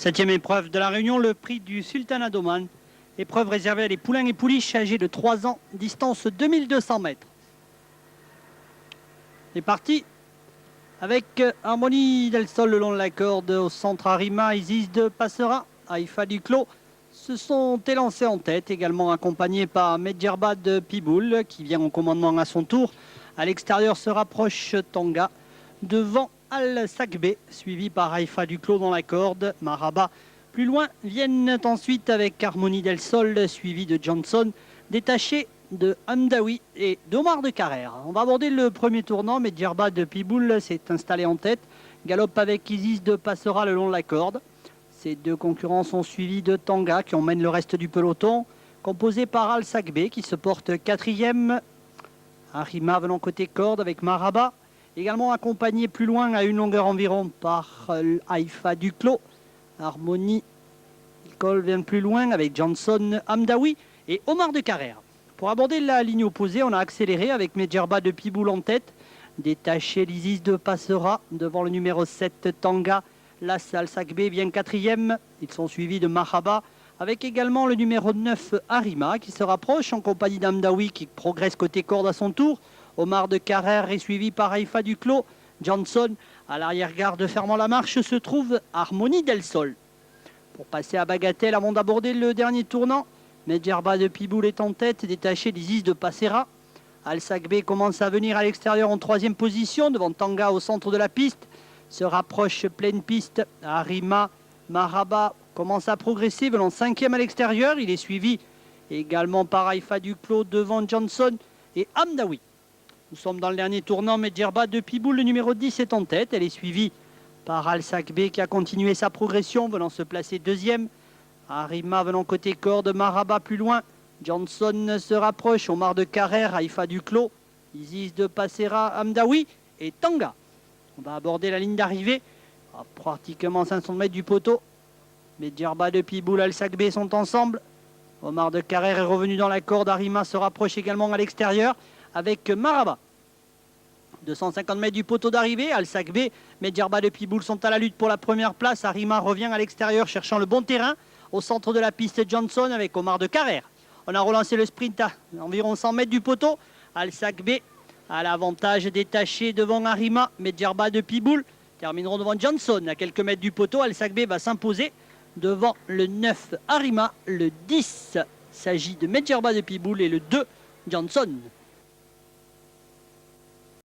Septième épreuve de la Réunion, le prix du Sultanat d'Oman. Épreuve réservée à des poulains et pouliches âgés de 3 ans, distance 2200 mètres. C'est parti avec Harmonie del Sol le long de la corde. Au centre, Arima, Isis de Passera, Haïfa Duclos se sont élancés en tête, également accompagnés par Medjerba de Piboul qui vient au commandement à son tour. À l'extérieur se rapproche Tanga, devant Al-Sakbe, suivi par Haïfa Duclos dans la corde. Maraba plus loin viennent ensuite avec Harmonie del Sol, suivi de Johnson, détaché de Hamdaoui et d'Omar de Carrère. On va aborder le premier tournant. Medjerba de Piboul s'est installé en tête. Galope avec Isis de Passera le long de la corde. Ces deux concurrents sont suivis de Tanga qui emmène le reste du peloton, composé par Al-Sakbe qui se porte quatrième. Arima venant côté corde avec Maraba, également accompagné plus loin à une longueur environ par Haïfa Duclos. Harmonie Cole vient plus loin avec Johnson, Hamdaoui et Omar de Carrère. Pour aborder la ligne opposée, on a accéléré avec Medjerba de Piboul en tête, détaché l'Isis de Passera devant le numéro 7 Tanga. Las Al-Sakbe vient quatrième. Ils sont suivis de Maraba avec également le numéro 9 Arima qui se rapproche en compagnie d'Hamdaoui qui progresse côté corde à son tour. Omar de Carrère est suivi par Haïfa Duclos. Johnson à l'arrière-garde fermant la marche se trouve Harmonie del Sol. Pour passer à Bagatelle avant d'aborder le dernier tournant, Medjerba de Piboul est en tête, détaché d'Isis de Passera. Al-Sakbe commence à venir à l'extérieur en troisième position devant Tanga au centre de la piste. Se rapproche pleine piste. Arima, Maraba commence à progresser, venant cinquième à l'extérieur. Il est suivi également par Haïfa Duclos devant Johnson et Hamdaoui. Nous sommes dans le dernier tournant. Medjerba de Piboul, le numéro 10, est en tête. Elle est suivie par Al-Sakbe qui a continué sa progression, venant se placer deuxième. Arima venant côté corde, Maraba plus loin. Johnson se rapproche, Omar de Carrère, Haïfa Duclos, Isis de Passera, Hamdaoui et Tanga. On va aborder la ligne d'arrivée à pratiquement 500 mètres du poteau. Medjerba de Piboul, Al-Sakbe sont ensemble. Omar de Carrère est revenu dans la corde. Arima se rapproche également à l'extérieur avec Maraba. 250 mètres du poteau d'arrivée. Al-Sakbe, Medjerba de Piboul sont à la lutte pour la première place. Arima revient à l'extérieur cherchant le bon terrain. Au centre de la piste, Johnson avec Omar de Carrère. On a relancé le sprint à environ 100 mètres du poteau. Al-Sakbe à l'avantage, détaché devant Arima. Medjerba de Piboul termineront devant Johnson à quelques mètres du poteau. Al-Sakbe va s'imposer devant le 9 Arima. Le 10 s'agit de Medjerba de Piboul et le 2 Johnson.